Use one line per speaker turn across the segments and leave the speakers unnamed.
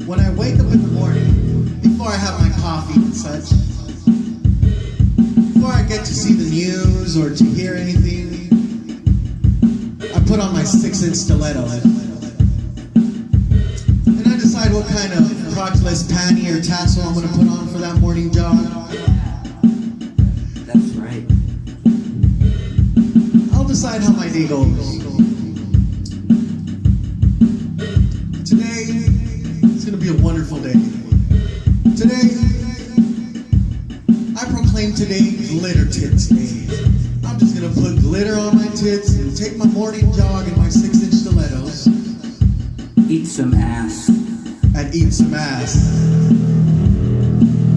When I wake up in the morning, before I have my coffee and such, before I get to see the news or to hear anything, I put on my 6-inch stiletto. And I decide what kind of crotchless panty or tassel I'm going to put on for that morning jog.
That's right.
I'll decide how my day goes. Today, it's going to be a wonderful day. Today, I proclaim today Glitter Tits Day. I'm just going to put glitter on my tits and take my morning jog in my 6-inch stilettos.
Eat some ass.
And eat some ass.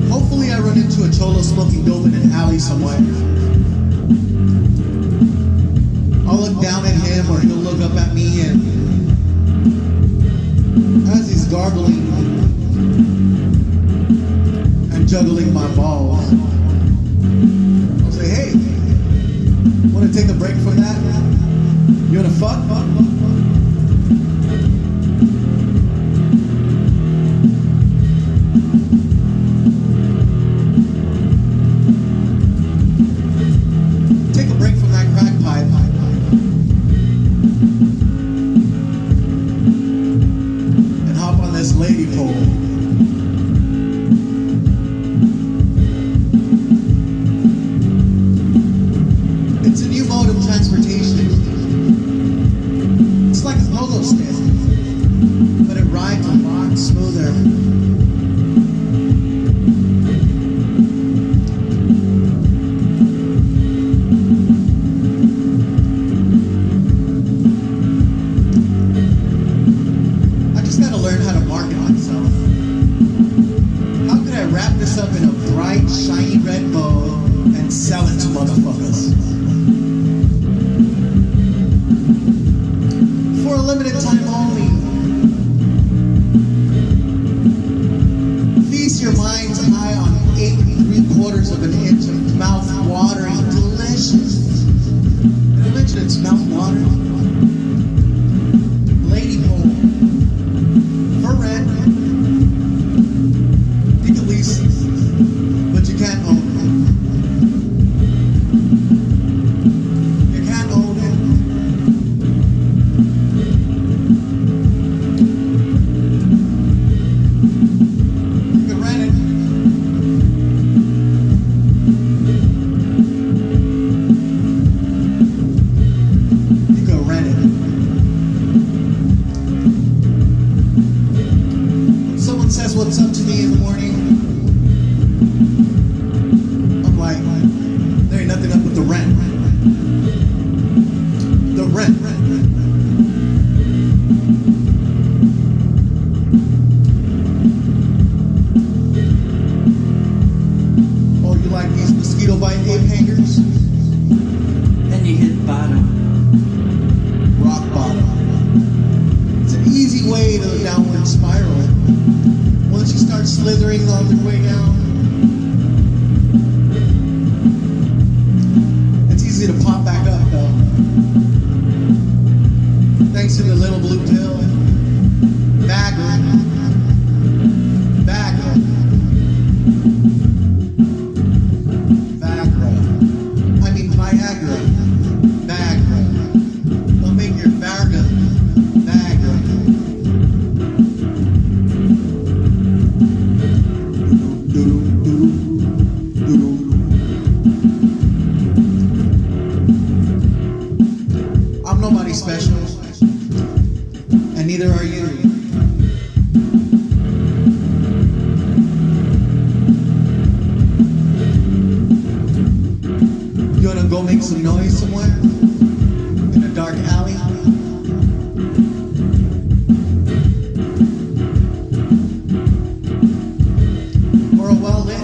Hopefully I run into a cholo smoking dope in an alley somewhere. I'll look down at him or he'll look up at me, and as he's gargling and juggling my balls, I'll say, hey, want to take a break from that? You want to fuck? Take a break from that crack pipe. And hop on this lady pole. It's a new mode of transportation. It's like a pogo stick, but it rides a lot smoother. I just gotta learn how to market myself. How could I wrap this up in a bright, shiny red bow and sell it to motherfuckers? For a limited time only. Feast your mind's eye on 8 3/4 of an inch of mouth-watering, delicious. Did I mention it's mouth-watering? Lady pole. For rent. You can lease it, but you can't own it. You can't own it. You can rent it. You can rent it. When someone says what's up to me in the morning, I'm like, there ain't nothing up with the rent. The rent. Oh, you like these mosquito bite ape hangers?
Then you hit bottom.
Rock bottom. It's an easy way to the downward spiral. Once you start slithering on the way down, it's easy to pop back up though. Thanks to the little blue pill. Viagra. Viagra. Viagra. I mean Viagra. Viagra. They'll make your Viagra. Viagra. I'm nobody special, and neither are you. You wanna go make some noise somewhere? In a dark alley? Or a well-lit?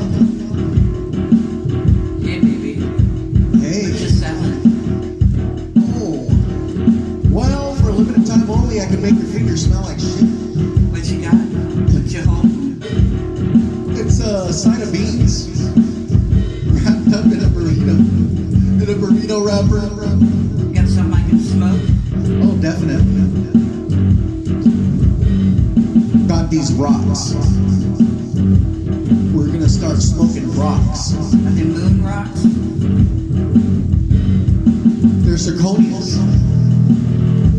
Hey, baby.
Hey.
What you selling?
Oh. Well, for a limited time only, I could make your fingers smell like shit.
What you got? What you holding?
It's a side of beans wrapped up in a burrito. In a burrito wrapper.
Got something I can smoke?
Oh, definitely. Got these rocks. We're gonna start smoking rocks.
Are they moon rocks?
They're zirconias.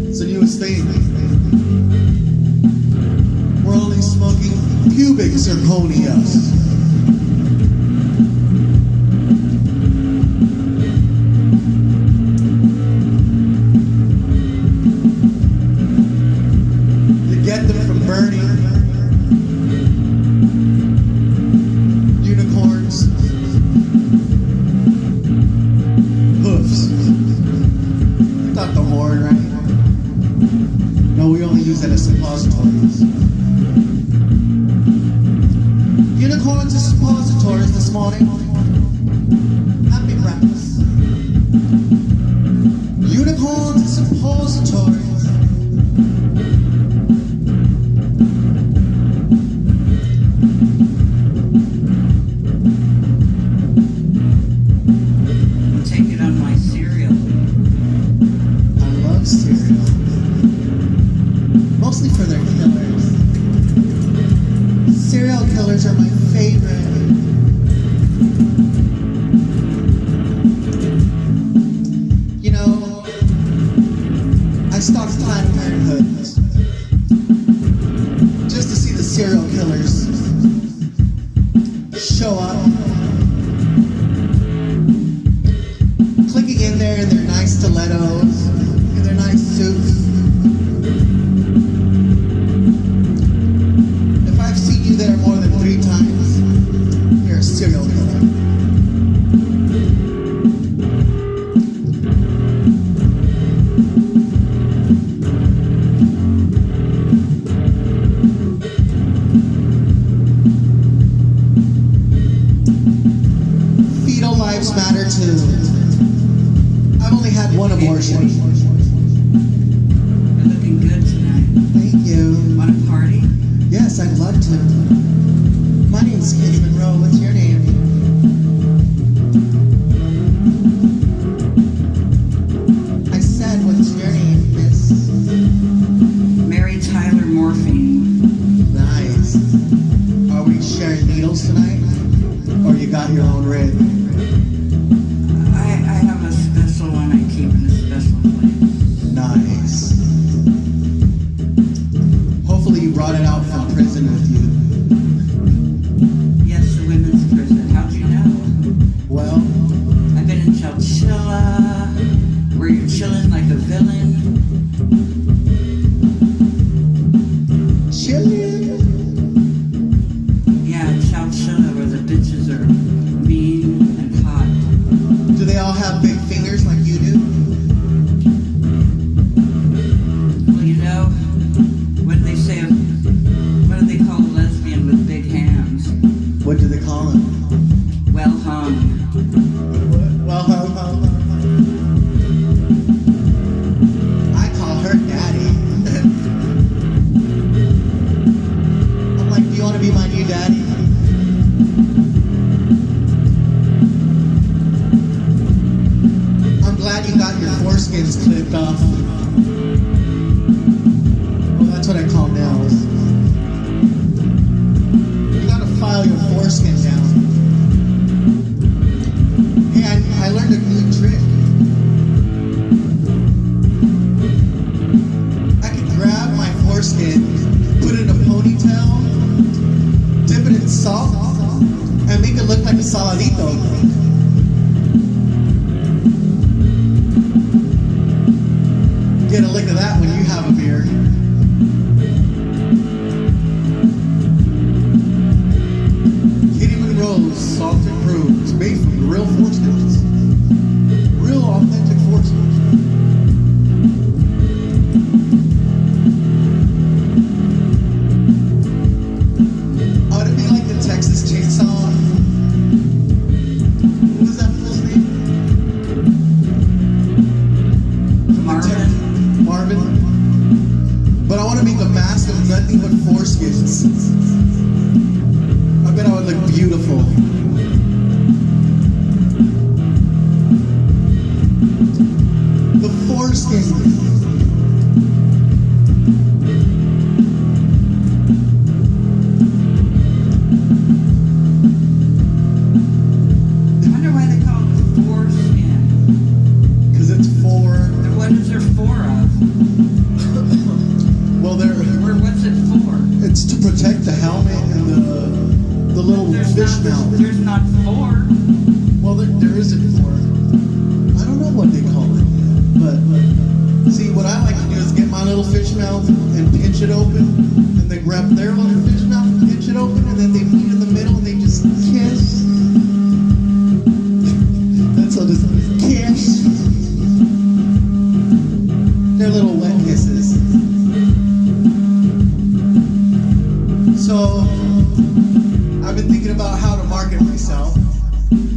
It's the newest thing. We're only smoking pubic zirconias. You get them from burning unicorns' hoofs. Not the horn, right? No, we only use that as suppositories. Unicorns and suppositories this morning. Happy breakfast. Unicorns and suppositories.
Take it on my cereal.
I love cereal. Mostly for their killers. Serial killers are my favorite. You know, I stalked Planned Parenthood just to see the serial killers show up. Clicking in there in their nice stilettos, in their nice suits. If I've seen you there more than 3 times, you're a serial killer. Fetal lives matter too. I've only had one abortion.
You're looking good tonight.
Thank you.
Want a party?
Yes, I'd love to. My name's Kitty Monroe. What's your name? I said, what's your name, miss?
Mary Tyler Morphine.
Nice. Are we sharing needles tonight? Or you got your own rig?
I have a special one I keep in a special place.
Nice. Hopefully you brought it out from prison with you.
Yes, the women's prison. How'd you know?
Well,
I've been in Chowchilla, where you're chilling like a villain.
chillin'.
Yeah, Chowchilla, where the bitches are mean and hot.
Do they all have big fingers like you do?
Well, you know, what do they say? What do they call a lesbian with big hands?
What do they call them?
Well hung.
Well, I call her daddy. I'm like, do you want to be my new daddy? I'm glad you got your foreskins clipped off. Well, that's what I call nails. You gotta file your foreskin down. Hey, I learned a new trick. I can grab my foreskin, put it in a ponytail, dip it in salt, and make it look like a saladito. Get a lick of that when you have a beer. Kitty Monroe's Salted Brew is made from real foreskins. Real authentic foreskins. Ought to be like the Texas Chainsaw. What was that fool's name? Marvin. But I want to make a mask of nothing but foreskins. I bet I would look beautiful. The foreskin. Well, they're.
What's it for?
It's to protect the helmet and the little fish mouth.
There's not four.
Well, there isn't four. I don't know what they call it, but see, what I like to do is get my little fish mouth and pinch it open, and they grab their little fish mouth and pinch it open, and then they meet in the middle and they just kiss. That's how this kiss. They're little wet kisses. So I've been thinking about how to market myself.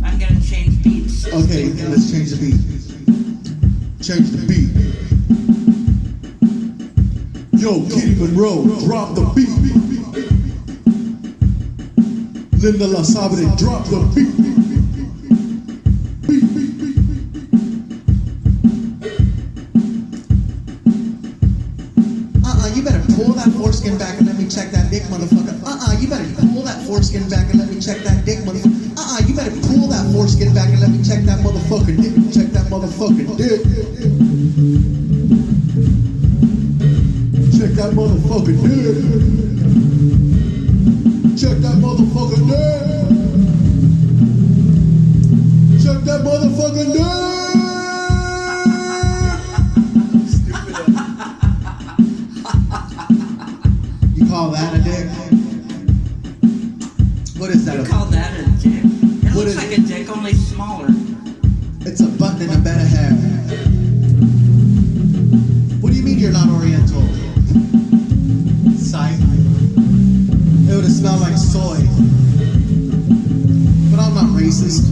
I'm gonna change beats.
Okay, let's change the beat. Change the beat. Yo, Kitty Monroe, drop the beat. Linda La Sabre, drop the beat. Beat. You better pull that foreskin back and let me check that dick, motherfucker. You better pull that foreskin back and let me check that dick, motherfucker. You better pull that foreskin back and let me check that motherfucking dick. Check that motherfucking dick. Check that motherfucking dick. Check that motherfucking dick. Check that motherfucking dick. You call that a dick? What is that?
You call that a dick? It looks like a dick, only smaller.
It's a button in a bed of hair. What do you mean you're not Oriental? Psych. It would have smelled like soy. But I'm not racist.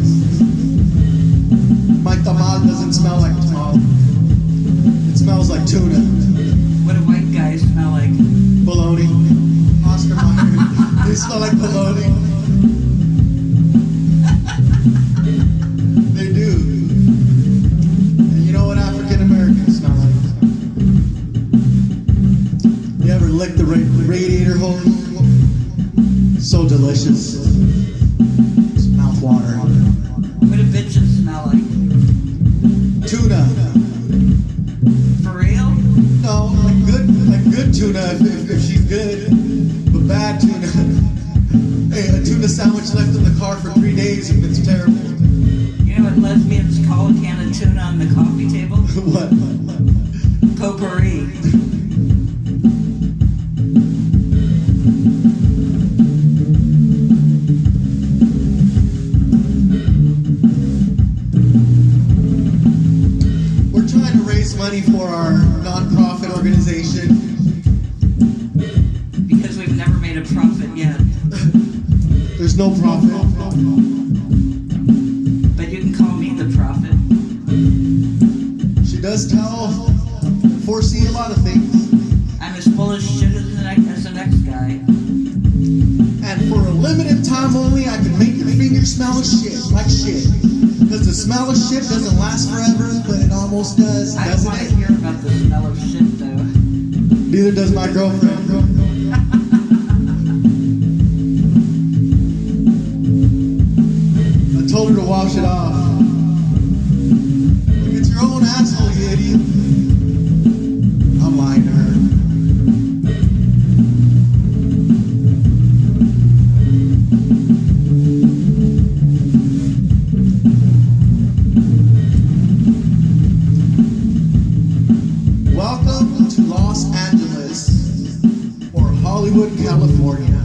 My tamal doesn't smell like tamal. It smells like tuna.
What do white guys smell like?
Bologna. Oscar Mayer. They smell like bologna. They do. And you know what African Americans smell like? You ever lick the radiator hose? So delicious. It's mouth water.
What do bitches smell like?
Tuna.
For real?
No, like good tuna if she's good, but bad tuna. Hey, a tuna sandwich left in the car for 3 days if it's terrible.
You know what lesbians call a can of tuna on the coffee table?
What?
Potpourri.
We're trying to raise money for our non-profit organization.
Because we've never made a profit yet.
There's no profit.
But you can call me the prophet.
She does foresee a lot of things.
I'm as full of shit as the next guy.
And for a limited time only, I can make your fingers smell like shit. Because the smell of shit doesn't last forever, but it almost does,
I don't
doesn't
want
it?
to hear about the smell of shit, though.
Neither does my girlfriend. I told her to wash it off. Look, it's your own asshole, you idiot. I'm lying to her. Welcome to Los Angeles, or Hollywood, California,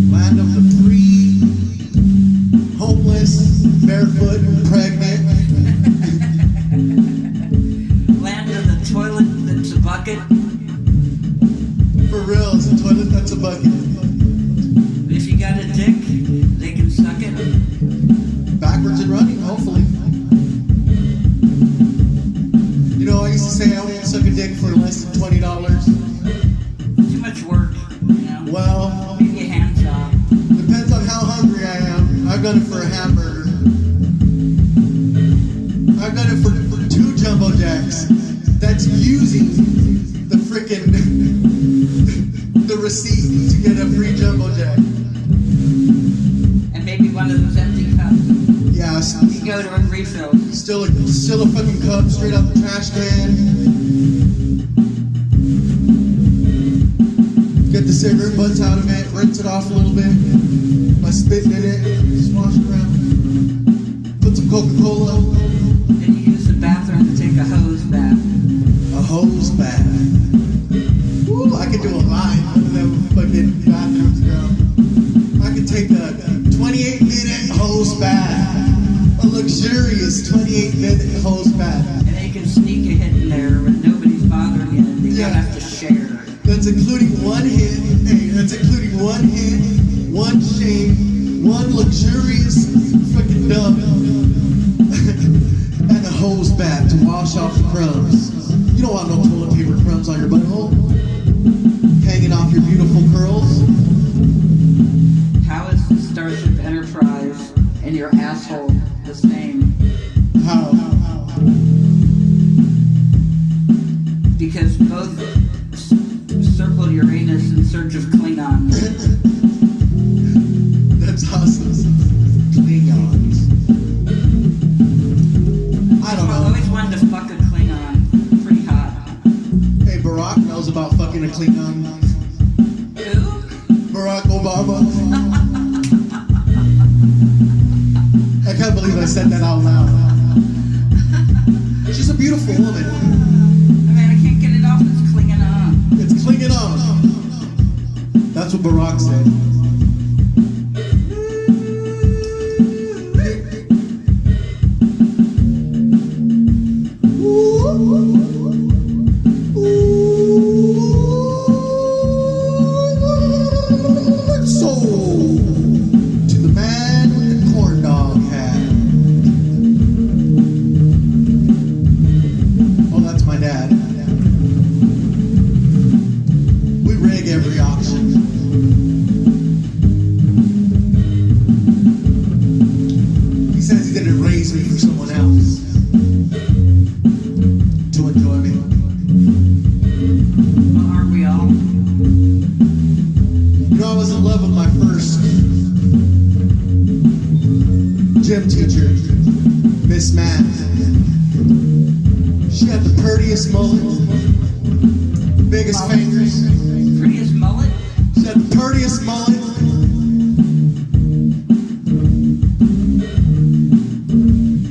land of the free, homeless, barefoot, pregnant.
Land of the toilet that's a bucket.
For real, it's a toilet that's a bucket.
If you got a dick, they can suck it.
Backwards and running, hopefully. You know, I used to say I won't suck a dick for less than $20.
Too much work, you know.
Well,
Maybe a hand job.
depends on how hungry I am. I've done it for a hamburger. I've done it for 2 jumbo jacks. That's using the frickin' the receipt to get a free jumbo jack.
And maybe one of those empty cups.
Yeah,
You go to a refill.
still a fucking cup straight out the trash can. cigarette butts out of it, rinse it off a little bit. I spit in it, just wash it around. Put some Coca-Cola.
And you use the bathroom to take a hose bath.
A hose bath. Woo, I could do a line of them fucking bathrooms, girl. I could take a 28-minute hose bath. A luxurious 28-minute hose bath.
And then you can sneak a hit in there when nobody's bothering you and you don't have to share.
That's including one hit. Hey, that's including one hit, one shave, one luxurious fucking dump, and a hose bath to wash off the crumbs. You don't want no toilet paper crumbs on your butthole hanging off your beautiful curls.
How is the Starship Enterprise and your asshole the same?
How?
Because both circled Uranus in search of Klingons.
That's awesome. Klingons. I don't
I
know.
always wanted to fuck a Klingon. Pretty hot.
Hey, Barack knows about fucking a Klingon.
Who?
Barack Obama. I can't believe I said that out loud. She's a beautiful woman.
I mean, I can't get it off. It's clinging on.
It's clinging on. That's what Barack said. So, to the man with the corn dog hat. Oh, that's my dad. We rig every auction. He says he didn't raise me for someone else to enjoy me.
Well, aren't we all?
You know, I was in love with my first gym teacher, Miss Matt. She had the prettiest mullet, biggest fingers.
Prettiest mullet?
She had the prettiest mullet.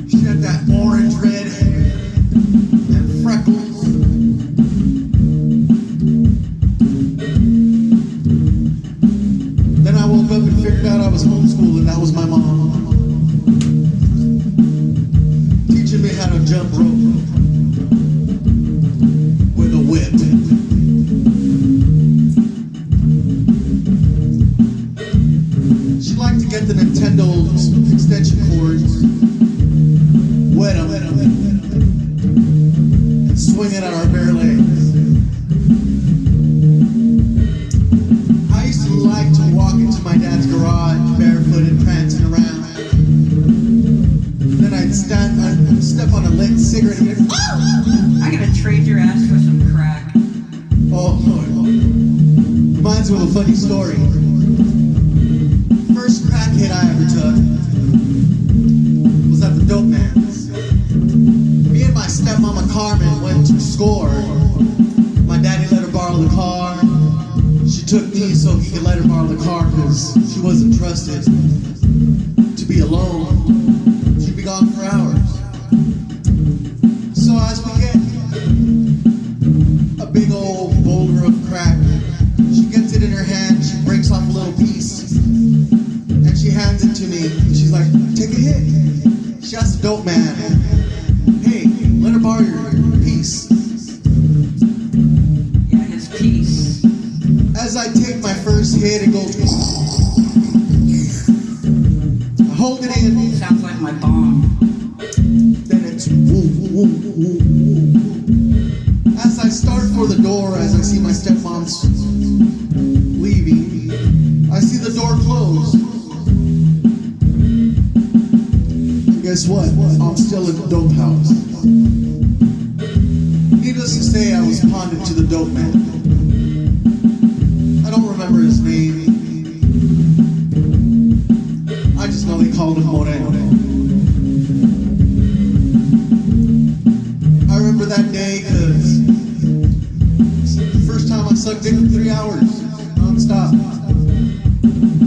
She had that orange red hair and freckles. Then I woke up and figured out I was homeschooled, and that was my mom teaching me how to jump rope with a whip. She liked to get the Nintendo extension cords, wet them, and swing it on our bare legs. I used to like to walk into my dad's garage barefooted, prancing around. Then I'd step on a lit cigarette and be like, "Ah!"
I'm gonna trade your ass for some crack.
Oh, Lord. Reminds me of a funny story. First crack hit I ever took was at the dope man's. Me and my stepmama Carmen went to score. My daddy let her borrow the car. She took me so he could let her borrow the car because she wasn't trusted to be alone. She'd be gone for hours. So as we get a big old boulder of crack, she gets it in her hand, she breaks off a little piece, and she hands it to me. She's like, "Take a hit." She asks the dope man, "Hey, let her borrow your piece."
Yeah, his piece.
As I take my first hit, it goes. I hold it in.
Sounds like my bomb.
Then it's woo, woo, woo, woo, woo. As I start for the door, as I see my stepmom's leaving, I see the door close. And guess what? I'm still in the dope house. Needless to say, I was pawned to the dope man. I don't remember his name. I just know they called him Moreno. I remember that day because it's the first time I sucked dick for 3 hours. stop.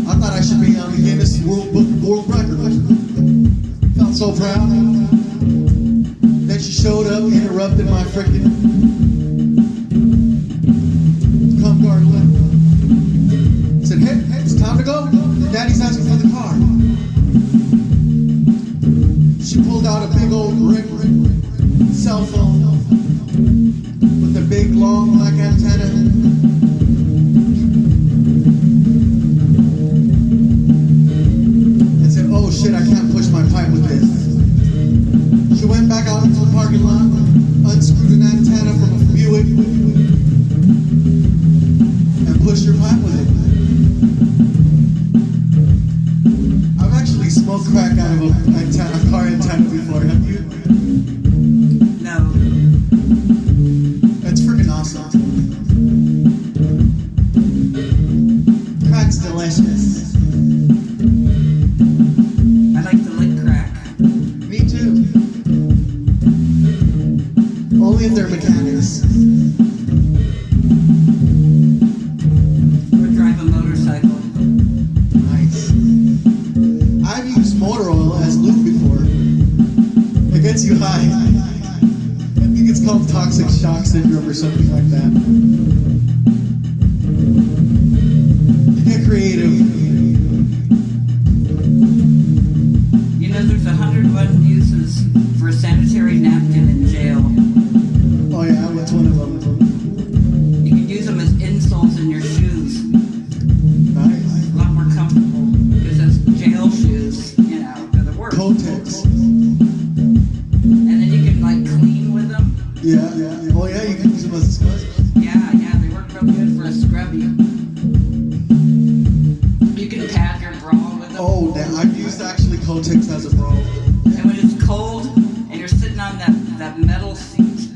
I thought I should be on the Guinness World Book of World Records. Felt so proud. Then she showed up, interrupted my freaking cum gargling. Said, hey, it's time to go. Daddy's asking for the car. She pulled out a big old cell phone with a big long black antenna. And said, oh shit, I can't push my pipe with this. She went back out into the parking lot, unscrewed an antenna from a Buick, and pushed her pipe with it. I've actually smoked crack out of a car antenna before, have you?
No.
It's freaking awesome. Crack's delicious.
I like to lick crack.
Me too. Only if they're mechanics.
Or drive a motorcycle.
Nice. I've used motor oil as lube before. It gets you high. I think it's called toxic shock syndrome or something like that. You get creative.
You know, there's 101 uses for a sanitary napkin in jail.
Oh yeah, what's one of them?
You can use them as insoles in your shoes.
Nice.
A lot more comfortable. Because those jail shoes, you know, they're the worst.
Kotex.
And then you can, like, clean with them.
Yeah, yeah. Oh yeah, you can use them as a sponge.
Yeah, they work real good for a scrubby. You can pad your bra with them.
Oh, damn. I've used actually Kotex as a bra.
And when it's cold and you're sitting on that metal seat,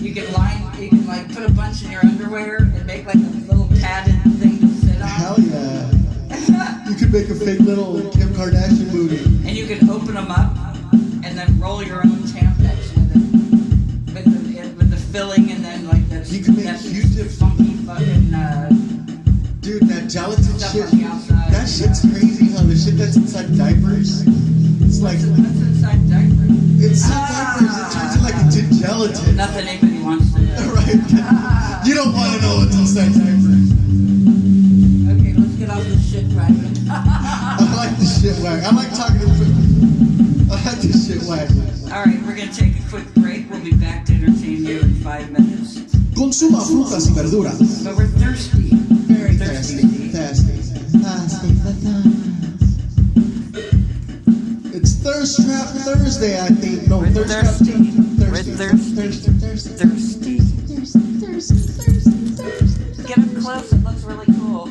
you can like put a bunch in your underwear and make like a little padded thing to sit on.
Hell yeah. You could make a fake little Kim Kardashian booty.
And you can open them up and then roll your own Tampax with it. With the filling and then like that.
You can make
that
Q-tips.
funky fucking
Dude, that gelatin
stuff
shit.
on the outside.
That shit's crazy, huh? The shit that's inside diapers. It's like,
What's inside diapers?
inside diapers, it turns into like into gelatin.
Nothing anybody wants to know.
Right? You don't want to know what's inside diapers.
Okay, let's get off this shit wagon.
I like the shit wag. I like talking to I like the shit wag.
Alright, we're gonna take a quick break. We'll be back to entertain you in 5 minutes.
Consuma frutas y verduras.
But we're thirsty.
Very
Thirsty.
thirsty. It's Thirst Trap Thursday, I think. No,
We're
Thirst Trap
thirsty.
Thursday.
We're thirsty.
Thirsty.
Thirsty. Get up close, it looks really cool.